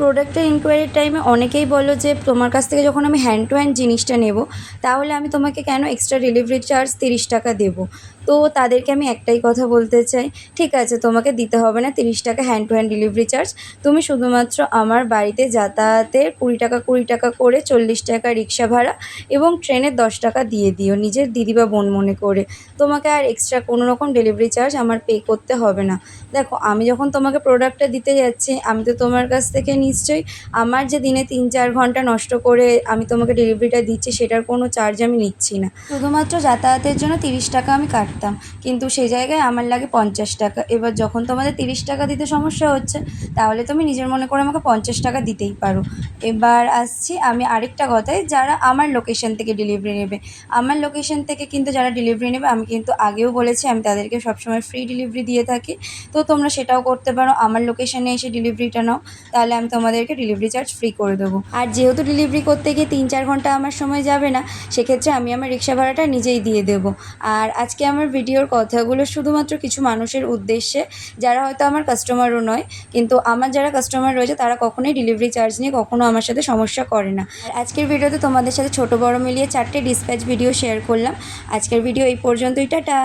প্রোডাক্টের ইনকোয়ারির টাইমে অনেকেই বলো যে তোমার কাছ থেকে যখন আমি হ্যান্ড টু হ্যান্ড জিনিসটা নেব তাহলে আমি তোমাকে কেন এক্সট্রা ডেলিভারি চার্জ 30 টাকা দেবো। তো তাদেরকে আমি একটাই কথা বলতে চাই, ঠিক আছে তোমাকে দিতে হবে না 30 টাকা hand to hand delivery charge. তুমি শুধুমাত্র আমার বাড়িতে যাতায়াতের 20 টাকা করে 40 টাকা রিক্সা ভাড়া এবং ট্রেনের 10 টাকা দিয়ে দিও নিজের দিদি বা বোন মনে করে। তোমাকে আর এক্সট্রা কোনো রকম ডেলিভারি চার্জ আমার পে করতে হবে না। দেখো আমি যখন তোমাকে প্রোডাক্টটা দিতে যাচ্ছি আমি তো তোমার কাছ থেকে নিশ্চয়ই আমার যে দিনে 3-4 ঘন্টা নষ্ট করে আমি তোমাকে ডেলিভারিটা দিচ্ছি সেটার কোনো চার্জ আমি নিচ্ছি না। শুধুমাত্র যাতায়াতের জন্য 30 টাকা আমি কাটতাম, কিন্তু সেই জায়গায় আমার লাগে 50 টাকা। এবার যখন তোমাদের 30 টাকা দিতে সমস্যা হচ্ছে তাহলে তুমি নিজের মনে করে আমাকে 50 টাকা দিতেই পারো। এবার আসছি আমি আরেকটা কথায়, যারা আমার লোকেশন থেকে ডেলিভারি নেবে, আমার লোকেশন থেকে কিন্তু যারা ডেলিভারি নেবে আমি কিন্তু আগেও বলেছি আমি তাদেরকে সবসময় ফ্রি ডেলিভারি দিয়ে থাকি। তো তোমরা সেটাও করতে পারো, আমার লোকেশানে এসে ডেলিভারিটা নাও, তাহলে আমি তোমাদেরকে ডেলিভারি চার্জ ফ্রি করে দেবো। আর যেহেতু ডেলিভারি করতে গিয়ে 3-4 ঘন্টা আমার সময় যাবে না, সেক্ষেত্রে আমি আমার রিক্সা ভাড়াটা নিজেই দিয়ে দেবো। আর আজকে আমার ভিডিওর কথাগুলো শুধুমাত্র কিছু মানুষের উদ্দেশ্যে যারা হয়তো আমার কাস্টমারও নয়, কিন্তু আমার যারা কাস্টমার রয়েছে তারা কখনোই ডেলিভারি চার্জ নিয়ে কখনো আমার সাথে সমস্যা করে না। আর আজকের ভিডিওতে তোমাদের সাথে ছোটো বড়ো মিলিয়ে 4টে ডিসপ্যাচ ভিডিও শেয়ার করলাম। আজকের ভিডিও এই পর্যন্তই, টাটা।